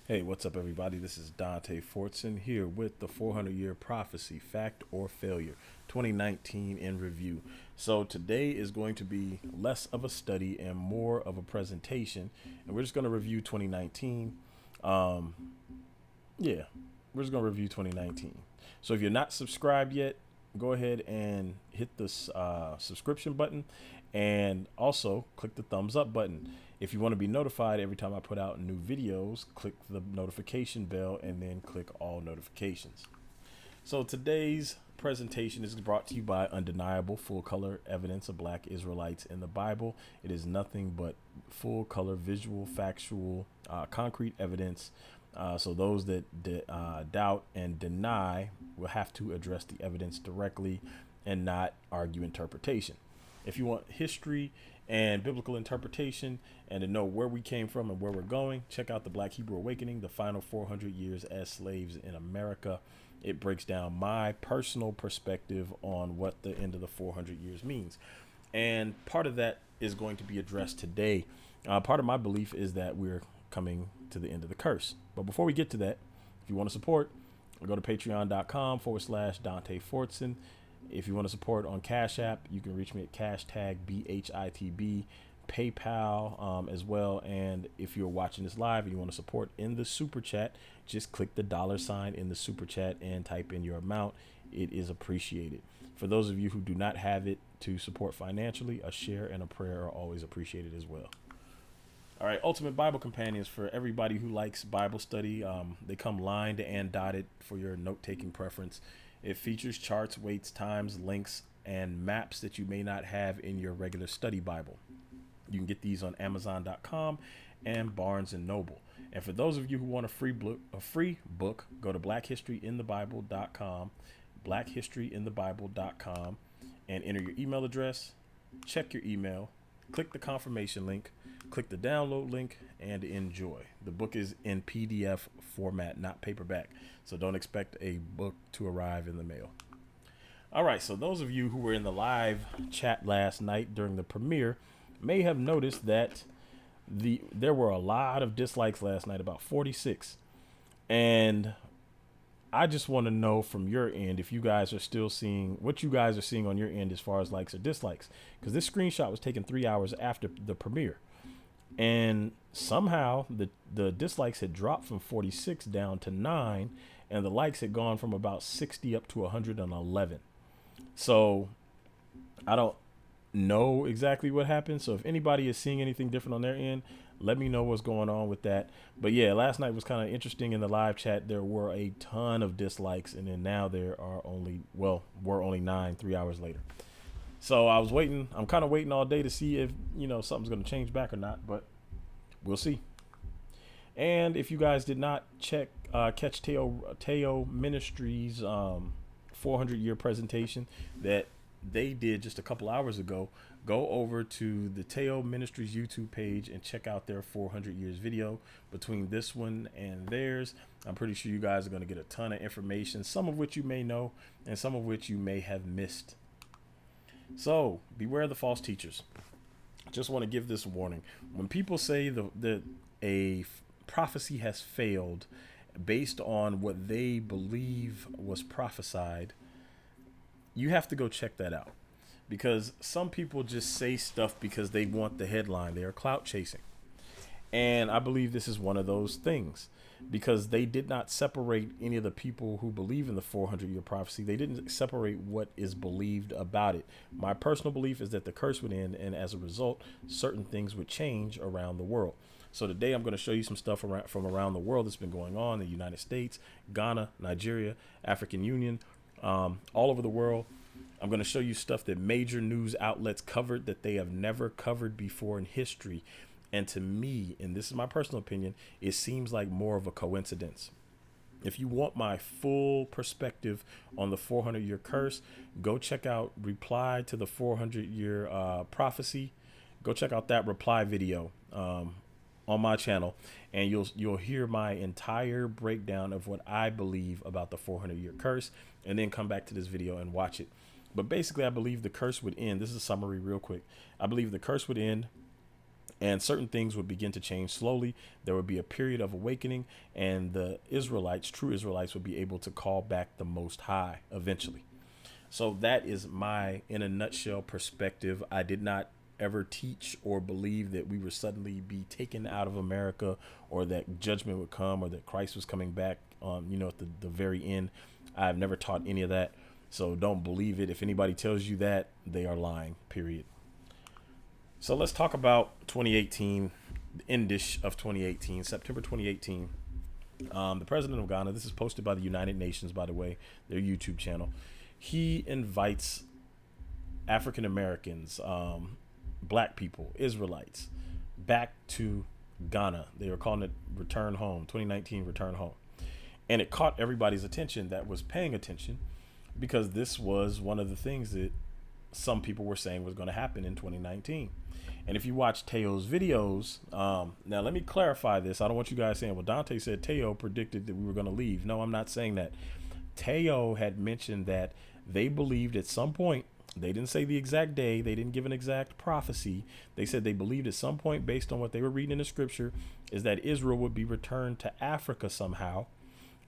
Hey, what's up, everybody? This is Dante Fortson here with the 400 Year Prophecy Fact or Failure 2019 in review. So, today is going to be less of a study and more of a presentation, and we're just going to review 2019. Um, yeah, we're just going to review 2019. So, if you're not subscribed yet, go ahead and hit the subscription button and also click the thumbs up button. If you want to be notified every time I put out new videos, click the notification bell and then click all notifications. So today's presentation is brought to you by undeniable full color evidence of black Israelites in the Bible. It is nothing but full color, visual, factual, concrete evidence. So those that doubt and deny will have to address the evidence directly and not argue interpretation. If you want history and biblical interpretation and to know where we came from and where we're going, check out the Black Hebrew Awakening, the final 400 years as slaves in America. It breaks down my personal perspective on what the end of the 400 years means. And part of that is going to be addressed today. Part of my belief is that we're coming to the end of the curse. But before we get to that, if you want to support, go to patreon.com/Dante Fortson. If you want to support on Cash App, you can reach me at hashtag BHITB, PayPal as well. And if you're watching this live and you want to support in the super chat, just click the $ in the super chat and type in your amount. It is appreciated. For those of you who do not have it to support financially, a share and a prayer are always appreciated as well. All right, Ultimate Bible Companions for everybody who likes Bible study. They come lined and dotted for your note-taking preference. It features charts, weights, times, links, and maps that you may not have in your regular study Bible. You can get these on Amazon.com and Barnes and Noble. And for those of you who want a free book, go to blackhistoryinthebible.com, blackhistoryinthebible.com, and enter your email address, check your email, click the confirmation link, click the download link, and enjoy. The book is in PDF format, not paperback, so don't expect a book to arrive in the mail. All right, so those of you who were in the live chat last night during the premiere may have noticed that there were a lot of dislikes last night, about 46. And I just want to know from your end if you guys are still seeing what you guys are seeing on your end as far as likes or dislikes, because this screenshot was taken 3 hours after the premiere. And somehow the dislikes had dropped from 46 down to 9, and the likes had gone from about 60 up to 111. So I don't know exactly what happened. So if anybody is seeing anything different on their end, let me know what's going on with that. But yeah, last night was kind of interesting in the live chat. There were a ton of dislikes, and then now there are we're only 9 3 hours later. So I was waiting. I'm kind of waiting all day to see if, something's going to change back or not, but we'll see. And if you guys did not catch Teo Ministries 400 year presentation that they did just a couple hours ago, go over to the Teo Ministries YouTube page and check out their 400 years video. Between this one and theirs, I'm pretty sure you guys are going to get a ton of information, some of which you may know and some of which you may have missed. So beware the false teachers. Just want to give this warning. When people say that a prophecy has failed based on what they believe was prophesied, you have to go check that out, because some people just say stuff because they want the headline. They are clout chasing. And I believe this is one of those things, because they did not separate any of the people who believe in the 400 year prophecy. They didn't separate what is believed about it. My personal belief is that the curse would end, and as a result, certain things would change around the world. So today I'm going to show you some stuff from around the world that's been going on in the United States, Ghana, Nigeria, African Union, all over the world. I'm going to show you stuff that major news outlets covered that they have never covered before in history. And to me, and this is my personal opinion, it seems like more of a coincidence. If you want my full perspective on the 400 year curse, go check out Reply to the 400 year prophecy. Go check out that reply video on my channel, and you'll hear my entire breakdown of what I believe about the 400 year curse, and then come back to this video and watch it. But basically, I believe the curse would end. This is a summary real quick. I believe the curse would end and certain things would begin to change slowly. There would be a period of awakening, and the Israelites, true Israelites, would be able to call back the Most High eventually. So that is my, in a nutshell, perspective. I did not ever teach or believe that we would suddenly be taken out of America, or that judgment would come, or that Christ was coming back, at the very end. I've never taught any of that. So don't believe it. If anybody tells you that, they are lying, period. So let's talk about 2018, the end-ish of 2018, September 2018. The president of Ghana, this is posted by the United Nations, by the way, their YouTube channel. He invites African Americans, black people, Israelites, back to Ghana. They were calling it Return Home, 2019 Return Home. And it caught everybody's attention that was paying attention, because this was one of the things that some people were saying was going to happen in 2019. And if you watch Teo's videos, now let me clarify this. I don't want you guys saying, well, Dante said Teo predicted that we were going to leave. No, I'm not saying that. Teo had mentioned that they believed at some point, they didn't say the exact day, they didn't give an exact prophecy. They said they believed at some point, based on what they were reading in the scripture, is that Israel would be returned to Africa somehow,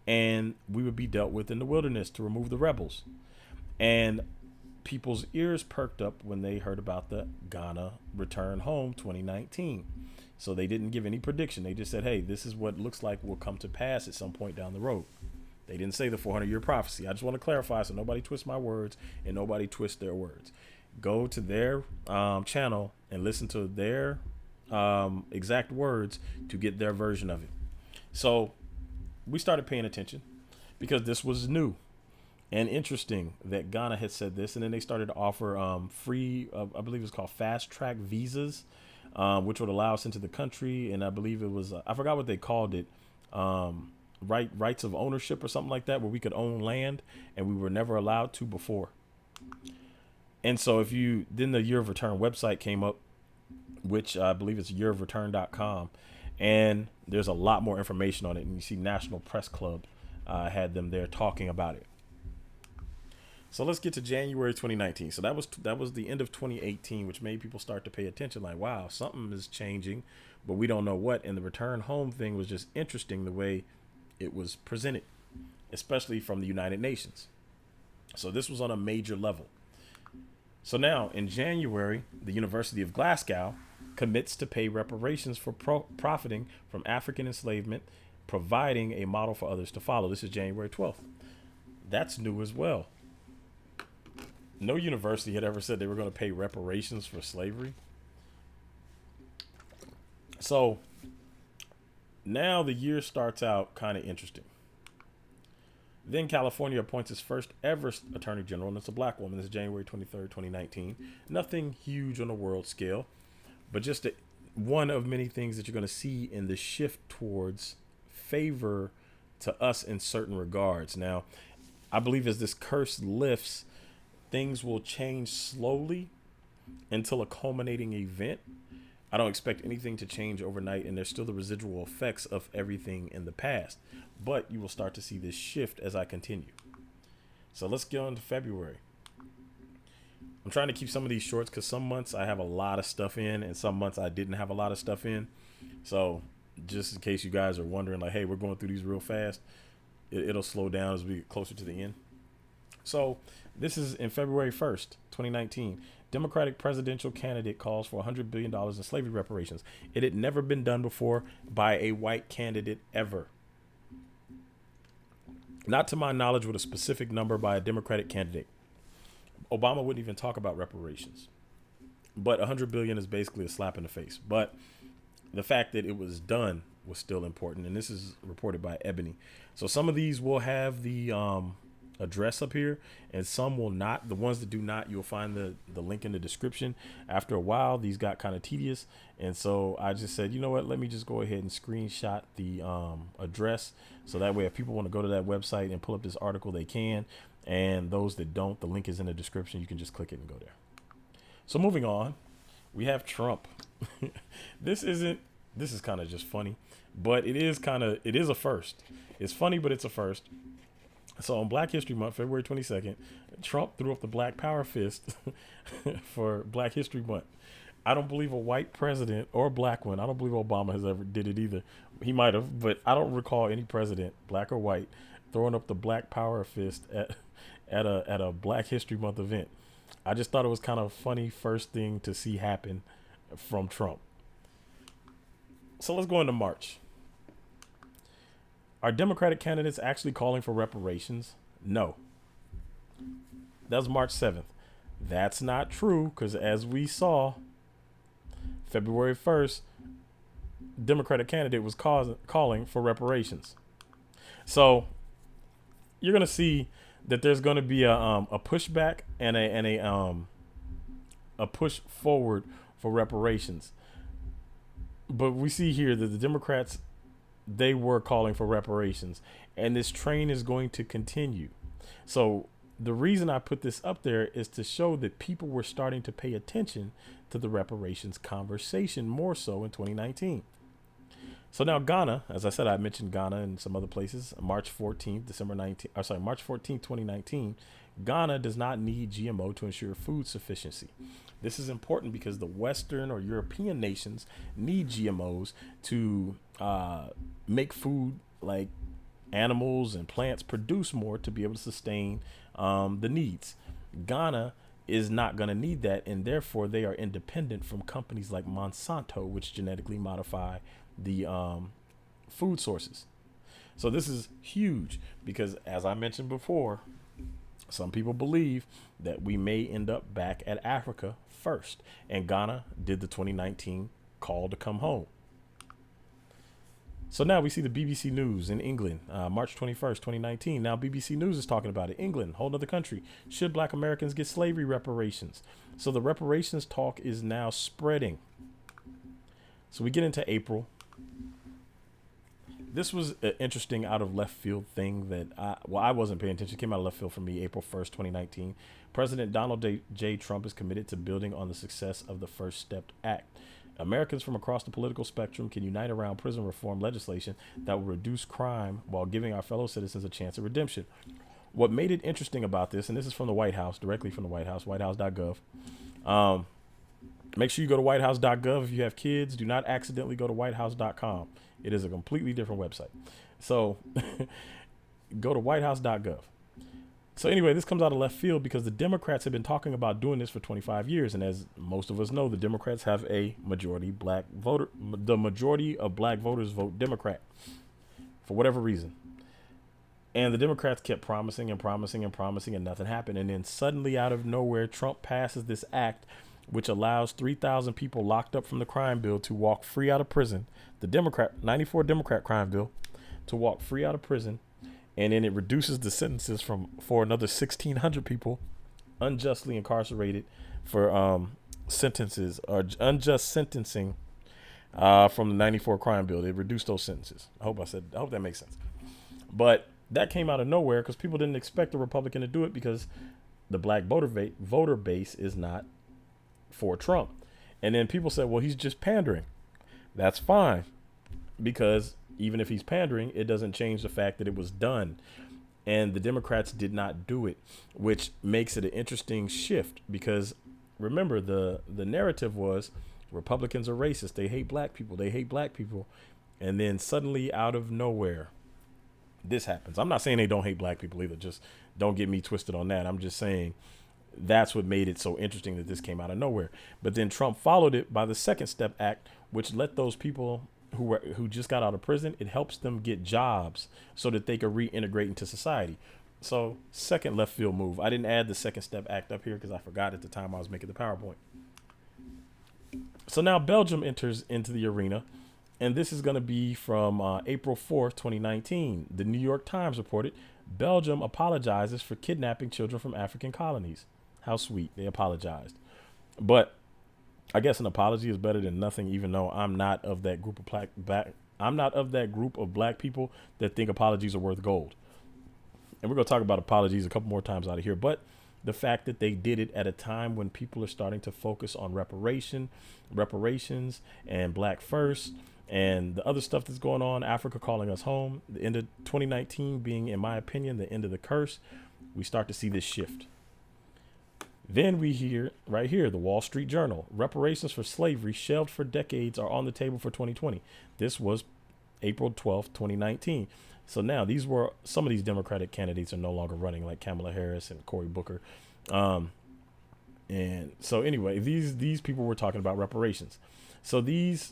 and we would be dealt with in the wilderness to remove the rebels. And people's ears perked up when they heard about the Ghana Return Home 2019. So they didn't give any prediction. They just said, hey, this is what looks like will come to pass at some point down the road. They didn't say the 400-year prophecy. I just want to clarify so nobody twists my words and nobody twists their words. Go to their channel and listen to their exact words to get their version of it. So we started paying attention because this was new and interesting that Ghana had said this. And then they started to offer free, I believe it's called fast track visas, which would allow us into the country. And I believe it was, I forgot what they called it. Rights of ownership or something like that, where we could own land and we were never allowed to before. And so then the Year of Return website came up, which I believe it's yearofreturn.com. And there's a lot more information on it. And you see National Press Club had them there talking about it. So let's get to January 2019. So that was the end of 2018, which made people start to pay attention. Like, wow, something is changing, but we don't know what. And the return home thing was just interesting the way it was presented, especially from the United Nations. So this was on a major level. So now in January, the University of Glasgow commits to pay reparations for profiting from African enslavement, providing a model for others to follow. This is January 12th. That's new as well. No university had ever said they were going to pay reparations for slavery. So now the year starts out kind of interesting. Then California appoints its first ever attorney general, and it's a black woman. This is January 23rd, 2019. Nothing huge on a world scale, but just one of many things that you're going to see in the shift towards favor to us in certain regards. Now, I believe as this curse lifts, things will change slowly until a culminating event. I don't expect anything to change overnight, and there's still the residual effects of everything in the past. But you will start to see this shift as I continue. So let's get on to February. I'm trying to keep some of these shorts because some months I have a lot of stuff in, and some months I didn't have a lot of stuff in. So just in case you guys are wondering, like, hey, we're going through these real fast, it'll slow down as we get closer to the end. So this is in February 1st, 2019. Democratic presidential candidate calls for $100 billion in slavery reparations. It had never been done before by a white candidate ever. Not to my knowledge with a specific number by a Democratic candidate. Obama wouldn't even talk about reparations. But $100 billion is basically a slap in the face. But the fact that it was done was still important. And this is reported by Ebony. So some of these will have the address up here and some will not. The ones that do not, you'll find the link in the description. After a while, these got kind of tedious, and so I just said, you know what, let me just go ahead and screenshot the address, so that way if people want to go to that website and pull up this article, they can. And those that don't, the link is in the description. You can just click it and go there. So moving on, we have Trump. This is kind of just funny, but it is a first. It's funny, but it's a first. So on Black History Month, February 22nd, Trump threw up the Black Power fist for Black History Month. I don't believe a white president or a black one. I don't believe Obama has ever did it either. He might have, but I don't recall any president, black or white, throwing up the Black Power fist at a Black History Month event. I just thought it was kind of funny first thing to see happen from Trump. So let's go into March. Are Democratic candidates actually calling for reparations? No. That was March 7th. That's not true because as we saw, February 1st, Democratic candidate was calling for reparations. So you're going to see that there's going to be a pushback and a push forward for reparations. But we see here that the Democrats, they were calling for reparations, and this train is going to continue. So the reason I put this up there is to show that people were starting to pay attention to the reparations conversation more so in 2019. So now Ghana, as I said, I mentioned Ghana and some other places. March 14th, March 14th, 2019. Ghana does not need GMO to ensure food sufficiency. This is important because the Western or European nations need GMOs to make food like animals and plants produce more to be able to sustain the needs. Ghana is not going to need that, and therefore they are independent from companies like Monsanto, which genetically modify the food sources. So this is huge because, as I mentioned before, some people believe that we may end up back at Africa first, and Ghana did the 2019 call to come home. So now we see the BBC News in England, March 21st, 2019. Now BBC News is talking about it. England, whole other country. Should black Americans get slavery reparations? So the reparations talk is now spreading. So we get into April. This was an interesting out of left field thing that I wasn't paying attention. It came out of left field for me, April 1st, 2019. President Donald J. Trump is committed to building on the success of the First Step Act. Americans from across the political spectrum can unite around prison reform legislation that will reduce crime while giving our fellow citizens a chance at redemption. What made it interesting about this, and this is from the White House, directly from the White House, whitehouse.gov. Make sure you go to whitehouse.gov if you have kids. Do not accidentally go to whitehouse.com. It is a completely different website. So go to whitehouse.gov. So anyway, this comes out of left field because the Democrats have been talking about doing this for 25 years. And as most of us know, the Democrats have a majority black voter. The majority of black voters vote Democrat for whatever reason. And the Democrats kept promising and promising and promising, and nothing happened. And then suddenly out of nowhere, Trump passes this act which allows 3,000 people locked up from the crime bill to walk free out of prison. The 94 Democrat crime bill to walk free out of prison. And then it reduces the sentences for another 1,600 people unjustly incarcerated for sentences or unjust sentencing from the 94 crime bill. They reduced those sentences. I hope that makes sense. But that came out of nowhere because people didn't expect a Republican to do it because the black voter base is not for Trump. And then people said, well, he's just pandering. That's fine because even if he's pandering, it doesn't change the fact that it was done. And the Democrats did not do it, which makes it an interesting shift because remember, the narrative was Republicans are racist. They hate black people. They hate black people. And then suddenly out of nowhere, this happens. I'm not saying they don't hate black people either. Just don't get me twisted on that. I'm just saying that's what made it so interesting that this came out of nowhere. But then Trump followed it by the Second Step Act, which let those people who just got out of prison, it helps them get jobs so that they could reintegrate into society. So second left field move. I didn't add the Second Step Act up here because I forgot at the time I was making the PowerPoint. So now Belgium enters into the arena, and this is going to be from April 4th, 2019. The New York Times reported Belgium apologizes for kidnapping children from African colonies. How sweet. They apologized. But I guess an apology is better than nothing, even though I'm not of that group of black people that think apologies are worth gold. And we're going to talk about apologies a couple more times out of here. But the fact that they did it at a time when people are starting to focus on reparations and black first and the other stuff that's going on, Africa calling us home, the end of 2019 being, in my opinion, the end of the curse, we start to see this shift. Then we hear right here, the Wall Street Journal, reparations for slavery shelved for decades are on the table for 2020. This was April 12th, 2019. So now these were some of these Democratic candidates are no longer running, like Kamala Harris and Cory Booker. And so anyway, these people were talking about reparations. So these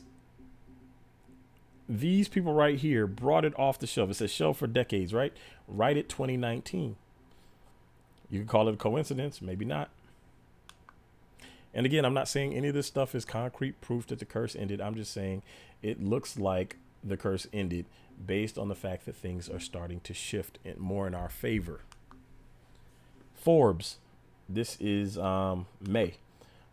people right here brought it off the shelf. It says shelf for decades, right? Right at 2019. You can call it a coincidence, maybe not. And again, I'm not saying any of this stuff is concrete proof that the curse ended. I'm just saying it looks like the curse ended based on the fact that things are starting to shift more in our favor. Forbes, this is May.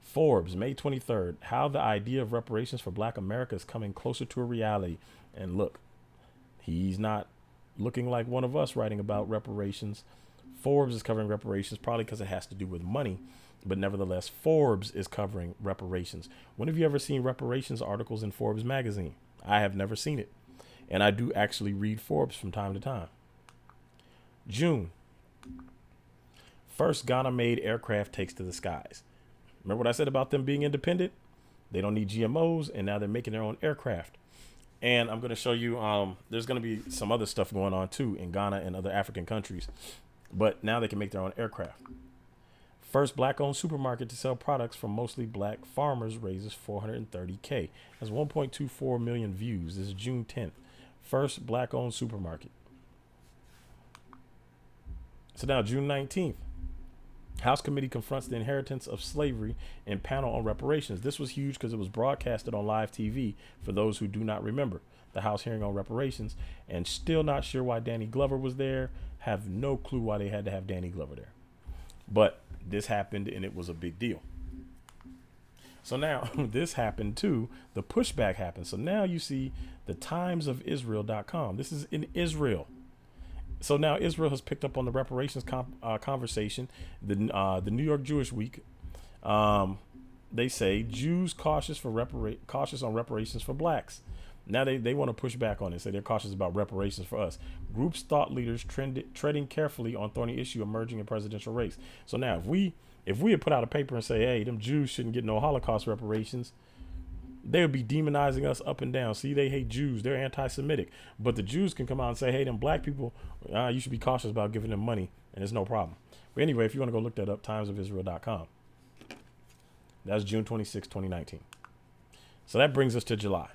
Forbes, May 23rd, how the idea of reparations for Black America is coming closer to a reality. And look, he's not looking like one of us writing about reparations. Forbes is covering reparations, probably because it has to do with money. But nevertheless, Forbes is covering reparations. When have you ever seen reparations articles in Forbes magazine? I have never seen it. And I do actually read Forbes from time to time. June. First Ghana-made aircraft takes to the skies. Remember what I said about them being independent? They don't need GMOs, and now they're making their own aircraft. And I'm going to show you, there's going to be some other stuff going on too in Ghana and other African countries. But now they can make their own aircraft. First Black-owned supermarket to sell products from mostly Black farmers raises $430K. That's 1.24 million views. This is June 10th. First Black-owned supermarket. So now June 19th. House committee confronts the inheritance of slavery in panel on reparations. This was huge because it was broadcasted on live TV for those who do not remember the House hearing on reparations, and still not sure why Danny Glover was there. Have no clue why they had to have Danny Glover there. But this happened and it was a big deal. So now this happened too. The pushback happened. So now you see the timesofisrael.com. This is in Israel. So now Israel has picked up on the reparations conversation. The New York Jewish Week, they say Jews cautious on reparations for blacks. Now they want to push back on it. Say they're cautious about reparations for us. Groups thought leaders treading carefully on thorny issue emerging in presidential race. So now if we had put out a paper and say, hey, them Jews shouldn't get no Holocaust reparations, they would be demonizing us up and down. See, they hate Jews. They're anti-Semitic. But the Jews can come out and say, hey, them black people, you should be cautious about giving them money, and there's no problem. But anyway, if you want to go look that up, timesofisrael.com. That's June 26, 2019. So that brings us to July.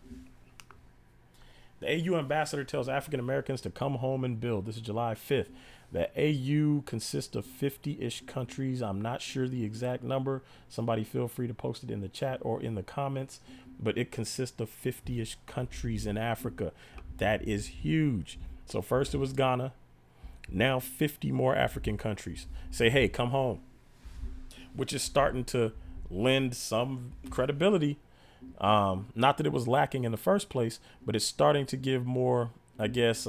The AU ambassador tells African Americans to come home and build. This is July 5th. The AU consists of 50-ish countries. I'm not sure the exact number. Somebody feel free to post it in the chat or in the comments. But it consists of 50-ish countries in Africa. That is huge. So first it was Ghana. Now 50 more African countries say, hey, come home. Which is starting to lend some credibility. Not that it was lacking in the first place, but it's starting to give more, I guess,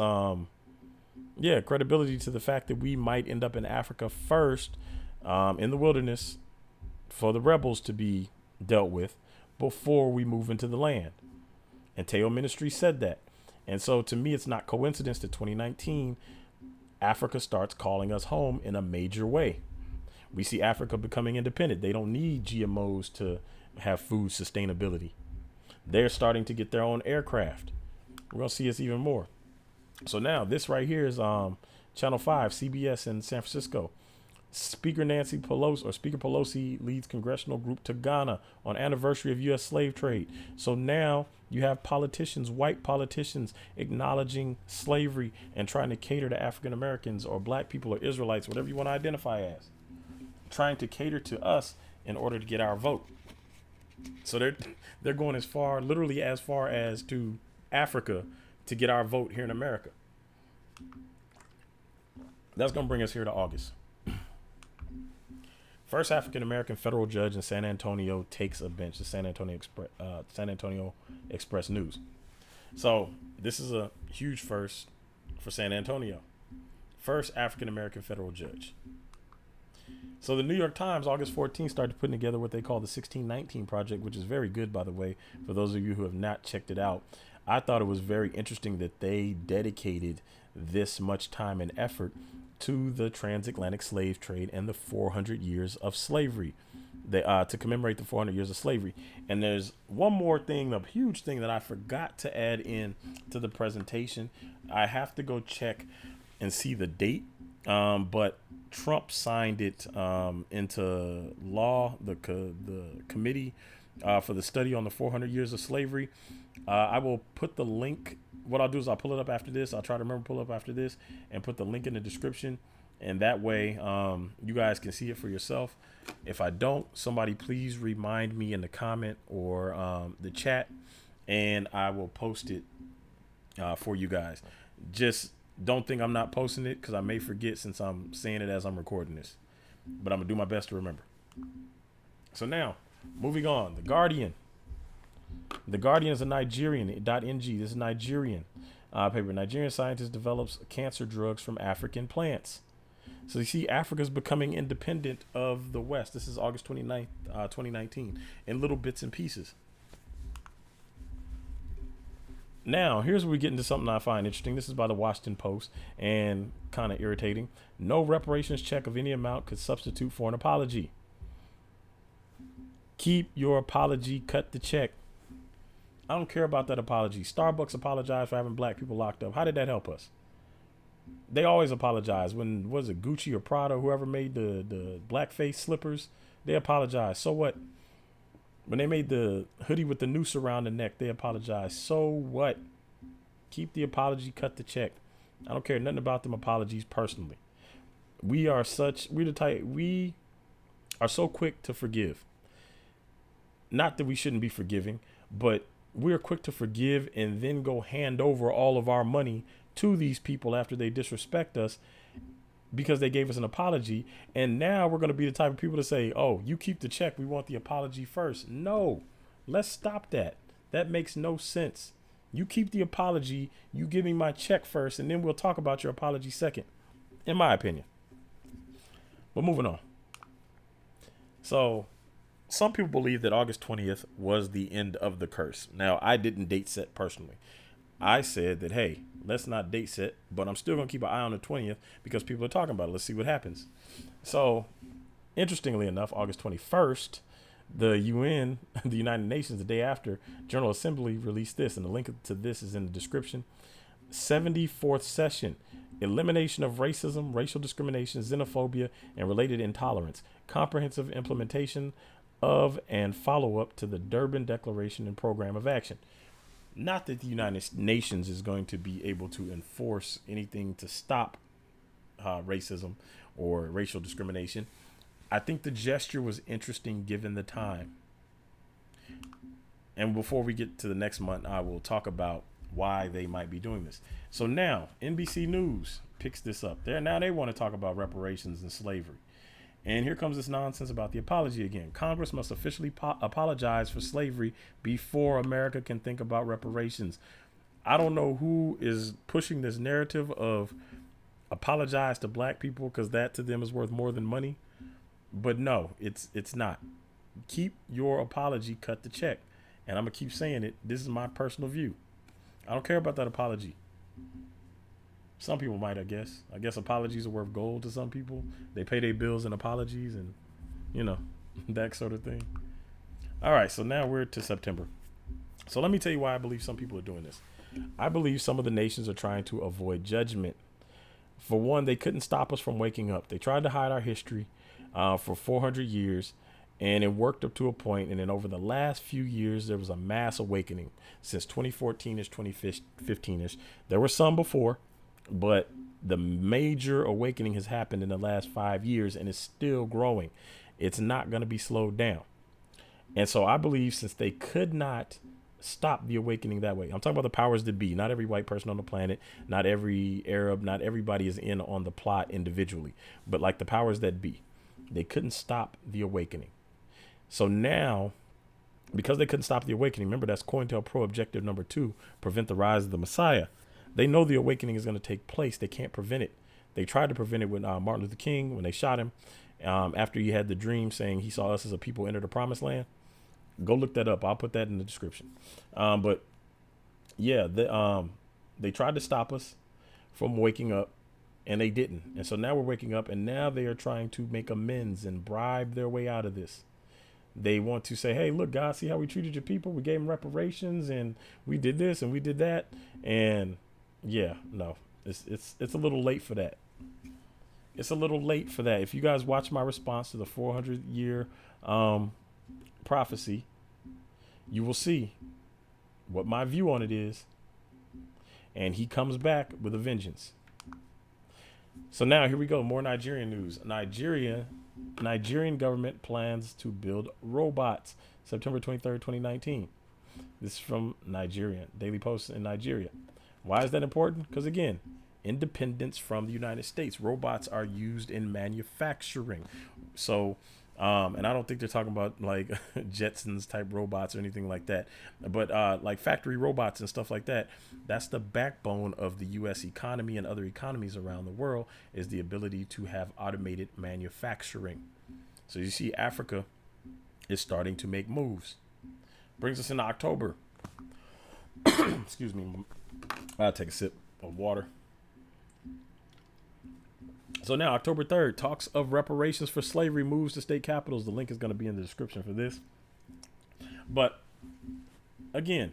credibility to the fact that we might end up in Africa first, in the wilderness for the rebels to be dealt with before we move into the land. And Teo Ministry said that. And so to me, it's not coincidence that 2019, Africa starts calling us home in a major way. We see Africa becoming independent. They don't need GMOs to have food sustainability. They're starting to get their own aircraft. We're going to see this even more. So now this right here is Channel 5, CBS in San Francisco. Speaker Pelosi leads congressional group to Ghana on anniversary of U.S. slave trade. So now you have politicians, white politicians, acknowledging slavery and trying to cater to African Americans or black people or Israelites, whatever you want to identify as, trying to cater to us in order to get our vote. So they're going literally as far as to Africa to get our vote here in America. That's going to bring us here to August. First African-American federal judge in San Antonio takes a bench. The San Antonio Express News. So this is a huge first for San Antonio. First African-American federal judge. So the New York Times, August 14th, started putting together what they call the 1619 Project, which is very good, by the way, for those of you who have not checked it out. I thought it was very interesting that they dedicated this much time and effort to the transatlantic slave trade and the 400 years of slavery. They to commemorate the 400 years of slavery. And there's one more thing, a huge thing that I forgot to add in to the presentation. I have to go check and see the date. But Trump signed it into law. The committee for the study on the 400 years of slavery. I will put the link. What I'll do is I'll pull it up after this. I'll try to remember to pull it up after this and put the link in the description. And that way you guys can see it for yourself. If I don't, somebody please remind me in the comment or the chat, and I will post it for you guys. Just don't think I'm not posting it, because I may forget since I'm saying it as I'm recording this. But I'm going to do my best to remember. So now, moving on. The Guardian. The Guardian is a Nigerian. .ng. This is Nigerian paper. Nigerian scientist develops cancer drugs from African plants. So you see, Africa's becoming independent of the West. This is August 29th, 2019, in little bits and pieces. Now, here's where we get into something I find interesting. This is by the Washington Post, and kind of irritating. No reparations check of any amount could substitute for an apology. Keep your apology, cut the check. I don't care about that apology. Starbucks apologized for having black people locked up. How did that help us? They always apologize. When, was it Gucci or Prada, whoever made the blackface slippers, they apologize. So what? When they made the hoodie with the noose around the neck, they apologize. So what? Keep the apology, cut the check. I don't care nothing about them apologies personally. We are so quick to forgive. Not that we shouldn't be forgiving, but we're quick to forgive and then go hand over all of our money to these people after they disrespect us because they gave us an apology. And now we're going to be the type of people to say, oh, you keep the check, we want the apology first. No, let's stop that. That makes no sense. You keep the apology, you give me my check first, and then we'll talk about your apology second, in my opinion. But moving on. So some people believe that August 20th was the end of the curse. Now, I didn't date set personally. I said that, hey, let's not date set, but I'm still going to keep an eye on the 20th because people are talking about it. Let's see what happens. So, interestingly enough, August 21st, the UN, the United Nations, the day after, General Assembly released this, and the link to this is in the description. 74th session, elimination of racism, racial discrimination, xenophobia, and related intolerance, comprehensive implementation of and follow-up to the Durban Declaration and Program of Action. Not that the United Nations is going to be able to enforce anything to stop racism or racial discrimination. I think the gesture was interesting given the time. And before we get to the next month, I will talk about why they might be doing this. So now NBC News picks this up. They want to talk about reparations and slavery. And here comes this nonsense about the apology again. Congress must officially apologize for slavery before America can think about reparations. I don't know who is pushing this narrative of apologize to black people because that to them is worth more than money. But no, it's not. Keep your apology, cut the check. And I'm going to keep saying it. This is my personal view. I don't care about that apology. Some people might, I guess. I guess apologies are worth gold to some people. They pay their bills in apologies and, that sort of thing. All right, so now we're to September. So let me tell you why I believe some people are doing this. I believe some of the nations are trying to avoid judgment. For one, they couldn't stop us from waking up. They tried to hide our history for 400 years, and it worked up to a point. And then over the last few years, there was a mass awakening. Since 2014-ish, 2015-ish. There were some before. But the major awakening has happened in the last 5 years and is still growing. It's not going to be slowed down. And so I believe since they could not stop the awakening that way, I'm talking about the powers that be, not every white person on the planet, not every Arab, not everybody is in on the plot individually, but like the powers that be, they couldn't stop the awakening. So now, because they couldn't stop the awakening, remember that's COINTELPRO objective number 2, prevent the rise of the Messiah. They know the awakening is going to take place. They can't prevent it. They tried to prevent it with Martin Luther King when they shot him after he had the dream saying he saw us as a people enter the promised land. Go look that up. I'll put that in the description. But yeah, they tried to stop us from waking up. and they didn't. And so now we're waking up, and now they are trying to make amends and bribe their way out of this. They want to say, hey, look, God, see how we treated your people? We gave them reparations, and we did this and we did that. And yeah, no, it's a little late for that. It's a little late for that. If you guys watch my response to the 400-year prophecy, you will see what my view on it is. And he comes back with a vengeance. So now here we go. More Nigerian news. Nigerian government plans to build robots. September 23rd, 2019. This is from Nigerian Daily Post in Nigeria. Why is that important? Because again, independence from the United States. Robots are used in manufacturing. So, and I don't think they're talking about like Jetsons type robots or anything like that, but like factory robots and stuff like that. That's the backbone of the U.S. economy and other economies around the world, is the ability to have automated manufacturing. So you see Africa is starting to make moves. Brings us into October. Excuse me. I'll take a sip of water. So now, October 3rd, talks of reparations for slavery moves to state capitals. The link is going to be in the description for this. But again,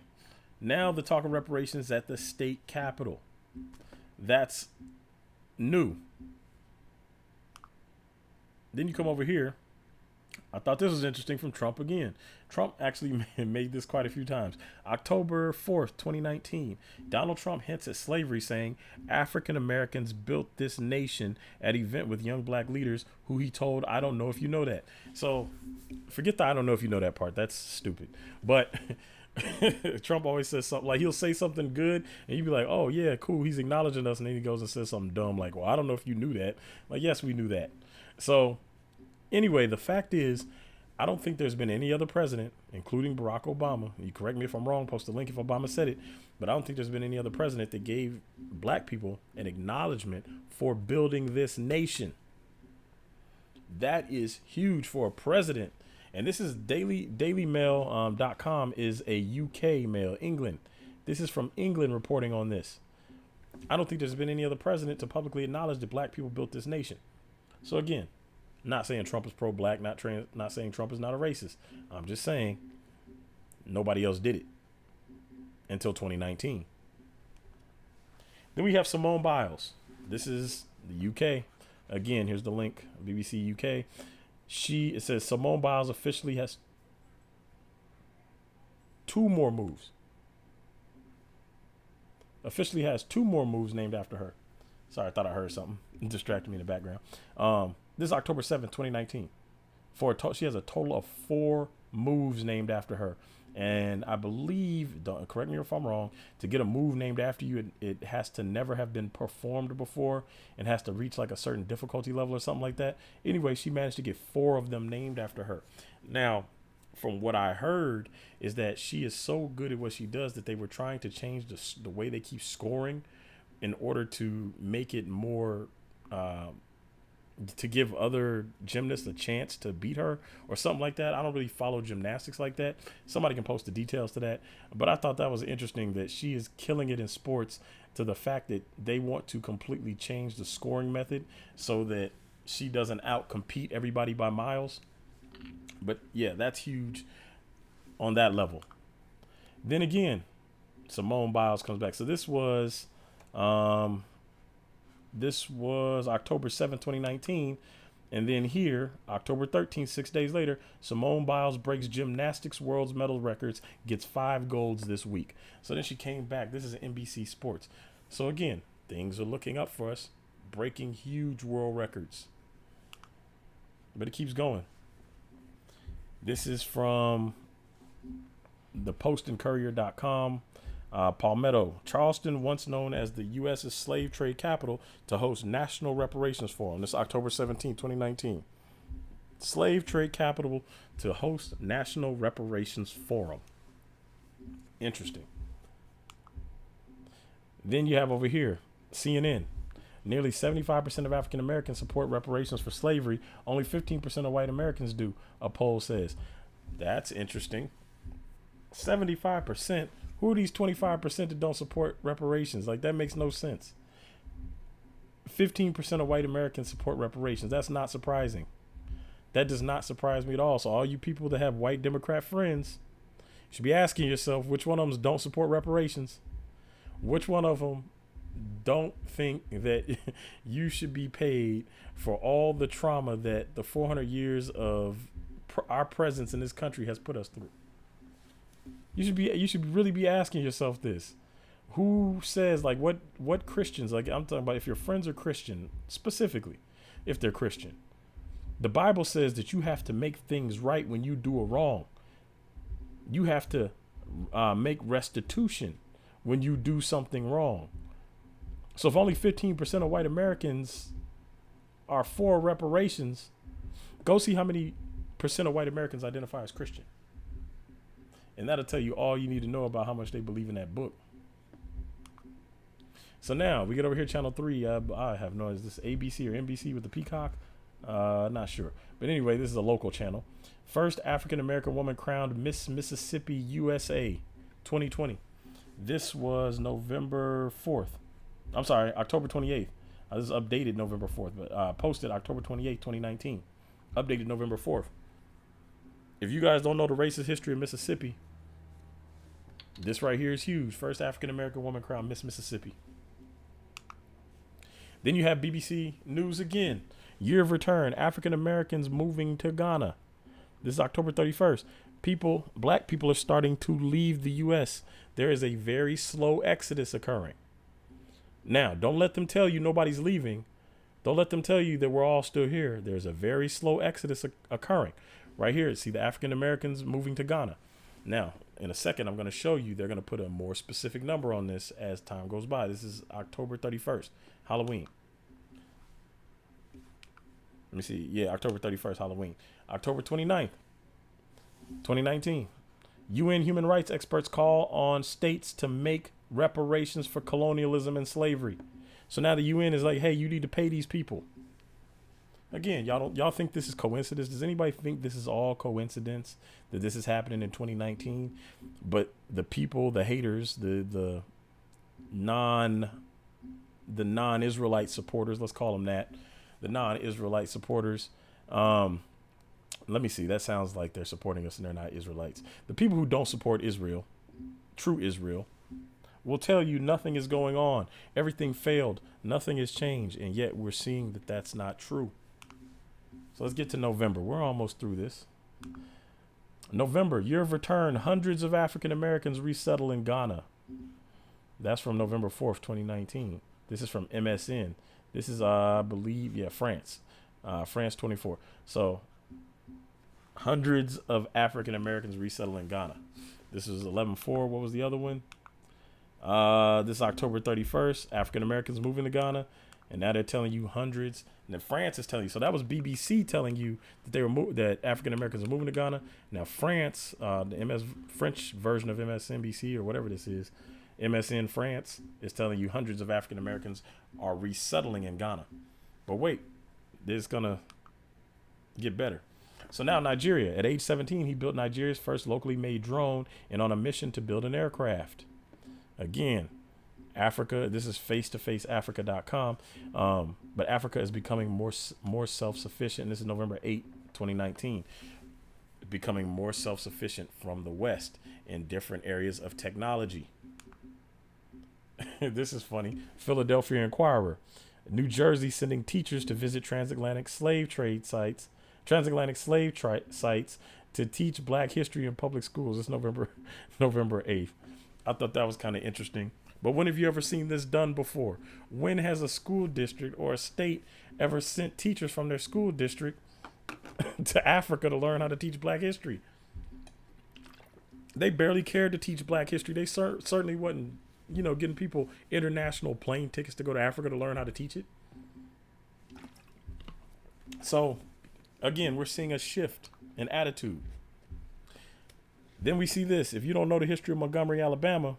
now the talk of reparations at the state capital. That's new. Then you come over here. I thought this was interesting from Trump again. Trump actually made this quite a few times. October 4th, 2019. Donald Trump hints at slavery, saying African Americans built this nation at event with young black leaders who he told, I don't know if you know that. So forget the I don't know if you know that part. That's stupid. But Trump always says something like, he'll say something good and you'd be like, oh yeah, cool, he's acknowledging us. And then he goes and says something dumb like, well, I don't know if you knew that. Like, yes, we knew that. So anyway, the fact is, I don't think there's been any other president, including Barack Obama. You correct me if I'm wrong, post a link if Obama said it, but I don't think there's been any other president that gave black people an acknowledgement for building this nation. That is huge for a president. And this is dailymail.com is a UK mail, England. This is from England reporting on this. I don't think there's been any other president to publicly acknowledge that black people built this nation. So again, not saying Trump is pro-black, not saying Trump is not a racist. I'm just saying nobody else did it until 2019. Then we have Simone Biles. This is the UK. Again, here's the link, BBC UK. It says Simone Biles officially has 2 more moves. Officially has 2 more moves named after her. Sorry, I thought I heard something. It distracted me in the background. This is October 7th, 2019. She has a total of 4 moves named after her. And I believe, don't correct me if I'm wrong, to get a move named after you, it has to never have been performed before and has to reach like a certain difficulty level or something like that. Anyway, she managed to get 4 of them named after her. Now, from what I heard is that she is so good at what she does that they were trying to change the way they keep scoring in order to make it more to give other gymnasts a chance to beat her or something like that. I don't really follow gymnastics like that. Somebody can post the details to that. But I thought that was interesting that she is killing it in sports, to the fact that they want to completely change the scoring method so that she doesn't out-compete everybody by miles. But yeah, that's huge on that level. Then again, Simone Biles comes back. So this was October 7th, 2019. And then here, October 13th, 6 days later, Simone Biles breaks gymnastics world's medal records, gets 5 golds this week. So then she came back. This is NBC Sports. So again, things are looking up for us, breaking huge world records. But it keeps going. This is from the postandcourier.com. Palmetto, Charleston, once known as the U.S.'s slave trade capital, to host National Reparations Forum. This is October 17, 2019. Slave trade capital to host National Reparations Forum. Interesting. Then you have over here, CNN. Nearly 75% of African Americans support reparations for slavery. Only 15% of white Americans do, a poll says. That's interesting. 75%. Who are these 25% that don't support reparations? Like, that makes no sense. 15% of white Americans support reparations. That's not surprising. That does not surprise me at all. So all you people that have white Democrat friends, you should be asking yourself, which one of them don't support reparations? Which one of them don't think that you should be paid for all the trauma that the 400 years of our presence in this country has put us through? You should really be asking yourself this. Who says, like, what Christians, like, I'm talking about if your friends are Christian, specifically, if they're Christian, the Bible says that you have to make things right when you do a wrong. You have to make restitution when you do something wrong. So if only 15% of white Americans are for reparations, go see how many percent of white Americans identify as Christian. And that'll tell you all you need to know about how much they believe in that book. So now we get over here, channel 3. I have no idea. Is this ABC or NBC with the peacock? Not sure. But anyway, this is a local channel. First African-American woman crowned Miss Mississippi USA 2020. This was November 4th. I'm sorry, October 28th. This is updated November 4th, but posted October 28th, 2019. Updated November 4th. If you guys don't know the racist history of Mississippi, this right here is huge. First African-American woman crowned Miss Mississippi. Then you have BBC News again. Year of return, African Americans moving to Ghana. This is October 31st. Black people are starting to leave the U.S. There is a very slow exodus occurring. Now, don't let them tell you nobody's leaving. Don't let them tell you that we're all still here. There's a very slow exodus occurring. Right here, see the African Americans moving to Ghana. Now, in a second, I'm going to show you they're going to put a more specific number on this as time goes by. This is October 31st, Halloween. Let me see. Yeah, October 31st, Halloween. October 29th, 2019. UN human rights experts call on states to make reparations for colonialism and slavery. So now the UN is like, hey, you need to pay these people. Again, y'all think this is coincidence? Does anybody think this is all coincidence that this is happening in 2019? But the people, the haters, the non-Israelite supporters, let's call them that, the non-Israelite supporters. Let me see. That sounds like they're supporting us and they're not Israelites. The people who don't support Israel, true Israel, will tell you nothing is going on. Everything failed. Nothing has changed. And yet we're seeing that that's not true. So let's get to November. We're almost through this. November, year of return. Hundreds of African Americans resettle in Ghana. That's from November 4th, 2019. This is from MSN. This is, I believe, France. France 24. So hundreds of African Americans resettle in Ghana. This is 11/4. What was the other one? This is October 31st. African Americans moving to Ghana. And now they're telling you hundreds. And then France is telling you. So that was BBC telling you that that African Americans are moving to Ghana. Now France, the French version of MSNBC or whatever this is, MSN France is telling you hundreds of African Americans are resettling in Ghana. But wait, this is gonna get better. So now Nigeria, at age 17, he built Nigeria's first locally made drone and on a mission to build an aircraft. Again, Africa, this is face-to-faceafrica.com. But Africa is becoming more self-sufficient. This is November 8, 2019. Becoming more self-sufficient from the West in different areas of technology. This is funny. Philadelphia Inquirer. New Jersey sending teachers to visit transatlantic slave sites to teach black history in public schools. It's November 8th. I thought that was kind of interesting. But when have you ever seen this done before? When has a school district or a state ever sent teachers from their school district to Africa to learn how to teach black history? They barely cared to teach black history. They certainly wasn't, getting people international plane tickets to go to Africa to learn how to teach it. So, again, we're seeing a shift in attitude. Then we see this. If you don't know the history of Montgomery, Alabama,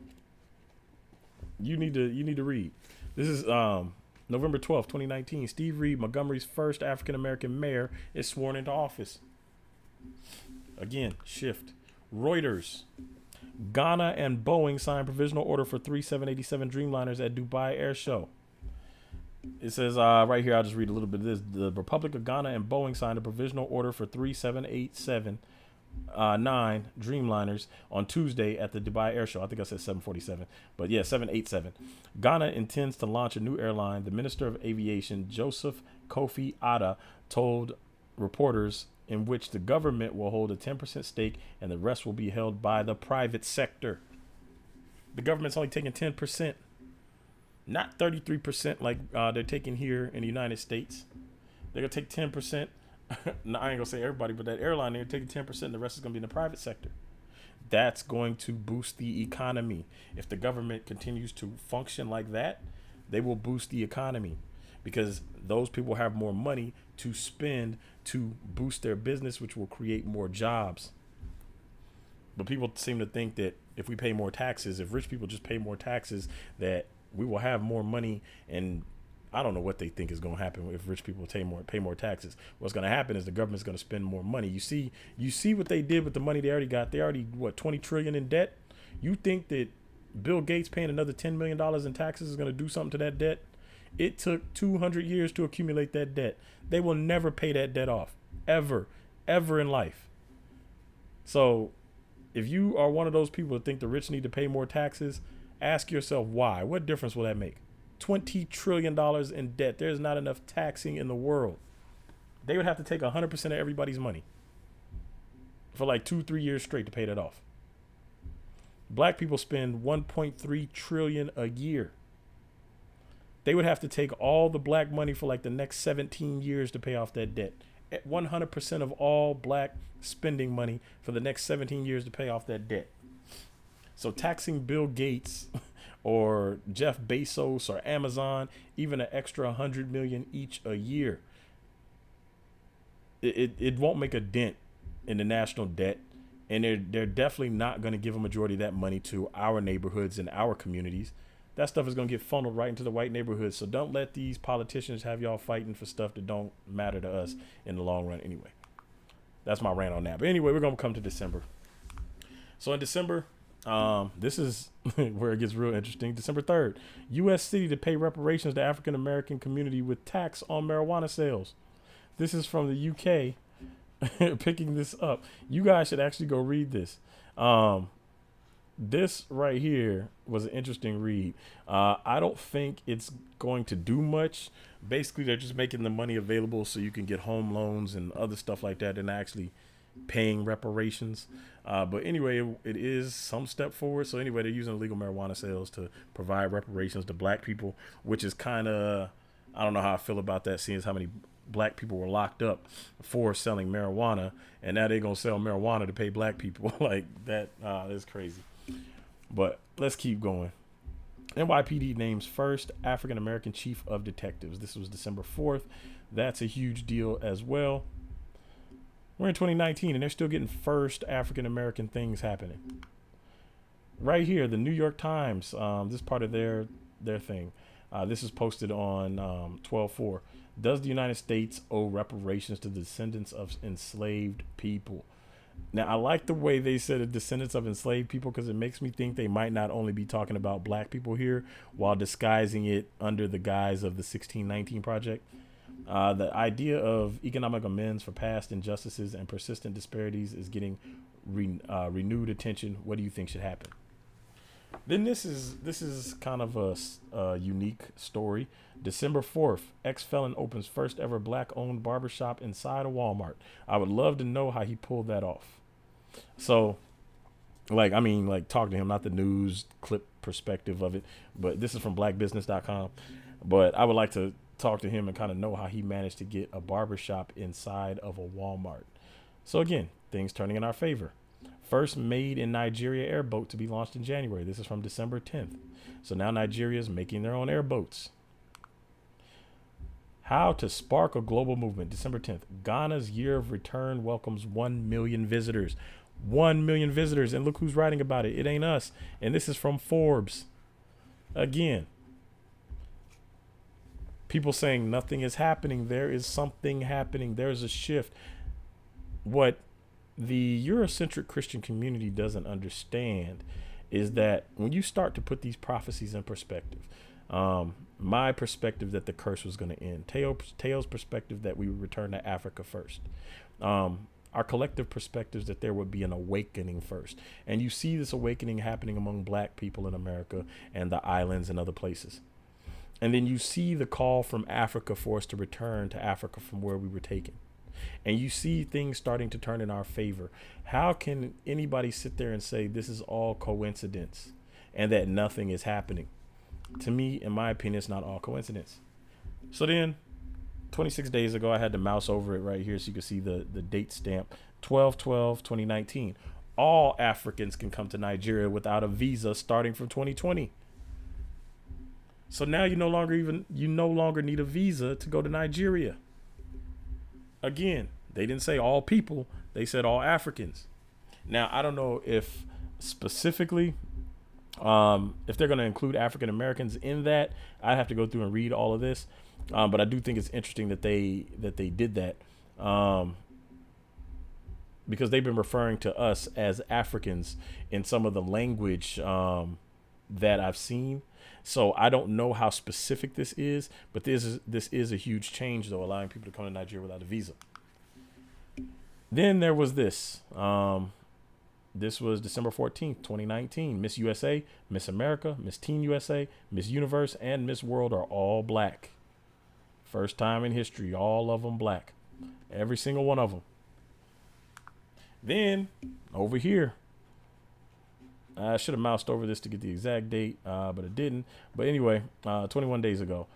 you need to read. This is November 12th, 2019. Steve Reed, Montgomery's first African-American mayor, is sworn into office. Again, shift. Reuters. Ghana and Boeing signed provisional order for 3 787 Dreamliners at Dubai Air Show. It says right here, I'll just read a little bit of this. The Republic of Ghana and Boeing signed a provisional order for 3787 nine Dreamliners on Tuesday at the Dubai Air Show. I think I said 747, but yeah, 787. Ghana intends to launch a new airline. The Minister of Aviation, Joseph Kofi Ada, told reporters in which the government will hold a 10% stake and the rest will be held by the private sector. The government's only taking 10%, not 33% like they're taking here in the United States. They're going to take 10%. No, I ain't gonna say everybody, but that airline they're taking 10%. The rest is gonna be in the private sector. That's going to boost the economy. If the government continues to function like that, they will boost the economy because those people have more money to spend to boost their business, which will create more jobs. But people seem to think that if we pay more taxes, if rich people just pay more taxes, that we will have more money. And I don't know what they think is going to happen if rich people pay more taxes. What's going to happen is the government's going to spend more money. You see what they did with the money they already got. They already, what, 20 trillion in debt. You think that Bill Gates paying another $10 million in taxes is going to do something to that debt? It took 200 years to accumulate that debt. They will never pay that debt off, ever in life. So if you are one of those people that think the rich need to pay more taxes, ask yourself why. What difference will that make? $20 trillion in debt. There's not enough taxing in the world. They would have to take 100% of everybody's money for like 2-3 years straight to pay that off. Black people spend 1.3 trillion a year. They would have to take all the black money for like the next 17 years to pay off that debt. 100% of all black spending money for the next 17 years to pay off that debt. So taxing Bill Gates or Jeff Bezos or Amazon, even an extra 100 million each a year, it won't make a dent in the national debt. And they're definitely not going to give a majority of that money to our neighborhoods and our communities. That stuff is going to get funneled right into the white neighborhoods. So don't let these politicians have y'all fighting for stuff that don't matter to us in the long run anyway. That's my rant on that. But anyway, we're going to come to December. So in December, this is where it gets real interesting. December 3rd, U.S. city to pay reparations to African American community with tax on marijuana sales. This is from the U.K. picking this up. You guys should actually go read this. This right here was an interesting read. I don't think it's going to do much. Basically, they're just making the money available so you can get home loans and other stuff like that and actually paying reparations. But anyway, it is some step forward. So anyway, they're using illegal marijuana sales to provide reparations to black people, which is kind of, I don't know how I feel about that, seeing as how many black people were locked up for selling marijuana, and now they're going to sell marijuana to pay black people. Like that is crazy. But let's keep going. NYPD names first African American chief of detectives. This was December 4th. That's a huge deal as well. We're in 2019 and they're still getting first African American things happening. Right here, the New York Times, this part of their thing. This is posted on 12/4. Does the United States owe reparations to the descendants of enslaved people? Now, I like the way they said the descendants of enslaved people because it makes me think they might not only be talking about black people here while disguising it under the guise of the 1619 Project. The idea of economic amends for past injustices and persistent disparities is getting renewed attention. What do you think should happen? Then this is kind of a unique story. December 4th, ex-felon opens first ever black-owned barbershop inside a Walmart. I would love to know how he pulled that off. So, talk to him, not the news clip perspective of it, but this is from blackbusiness.com. But I would like to talk to him and kind of know how he managed to get a barbershop inside of a Walmart. So again, things turning in our favor. First made in Nigeria airboat to be launched in January. This is from December 10th. So now Nigeria is making their own airboats. How to spark a global movement. December 10th. Ghana's year of return welcomes 1 million visitors. 1 million visitors. And look who's writing about it. It ain't us. And this is from Forbes. Again, people saying nothing is happening. There is something happening. There's a shift. What the Eurocentric Christian community doesn't understand is that when you start to put these prophecies in perspective, My perspective that the curse was going to end. Teo's perspective that we would return to Africa first. Our collective perspectives that there would be an awakening first. And you see this awakening happening among black people in America and the islands and other places. And then you see the call from Africa for us to return to Africa from where we were taken. And you see things starting to turn in our favor. How can anybody sit there and say this is all coincidence and that nothing is happening? To me, in my opinion, it's not all coincidence. So then 26 days ago, I had to mouse over it right here so you can see the date stamp, 12/12/2019. All Africans can come to Nigeria without a visa starting from 2020. So now you no longer need a visa to go to Nigeria. Again, they didn't say all people, they said all Africans. Now, I don't know if specifically if they're going to include African Americans in that. I have to go through and read all of this. But I do think it's interesting that they did that, because they've been referring to us as Africans in some of the language that I've seen. So I don't know how specific this is, but this is a huge change, though, allowing people to come to Nigeria without a visa. Then there was this. This was December 14th, 2019. Miss USA, Miss America, Miss Teen USA, Miss Universe, and Miss World are all black. First time in history, all of them black. Every single one of them. Then, over here, I should have moused over this to get the exact date, but it didn't. But anyway, 21 days ago,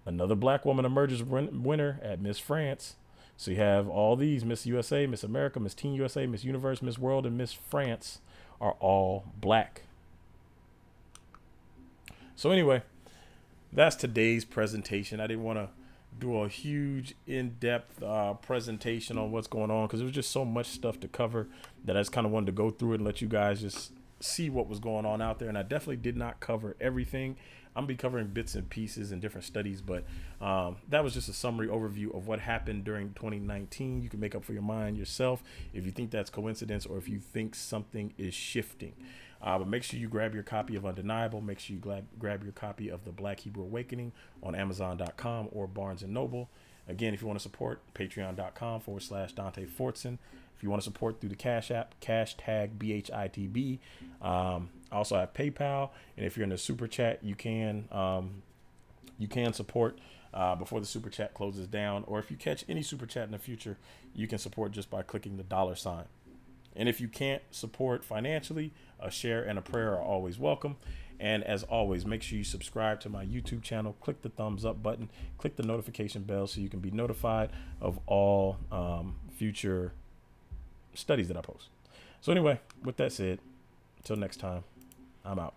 another black woman emerges winner at Miss France. So you have all these: Miss USA, Miss America, Miss Teen USA, Miss Universe, Miss World, and Miss France are all black. So anyway, that's today's presentation. I didn't want to do a huge in-depth presentation on what's going on because there was just so much stuff to cover that I just kind of wanted to go through it and let you guys just see what was going on out there. And I definitely did not cover everything. I'm gonna be covering bits and pieces and different studies, but that was just a summary overview of what happened during 2019. You can make up for your mind yourself if you think that's coincidence or if you think something is shifting. But make sure you grab your copy of Undeniable. Make sure you grab your copy of The Black Hebrew Awakening on Amazon.com or Barnes & Noble. Again, if you want to support, patreon.com/Dante Fortson. If you want to support through the Cash App, #BHITB. I also have PayPal. And if you're in the Super Chat, you can support before the Super Chat closes down. Or if you catch any Super Chat in the future, you can support just by clicking the $. And if you can't support financially, a share and a prayer are always welcome. And as always, make sure you subscribe to my YouTube channel, click the thumbs up button, click the notification bell so you can be notified of all future studies that I post. So anyway, with that said, until next time, I'm out.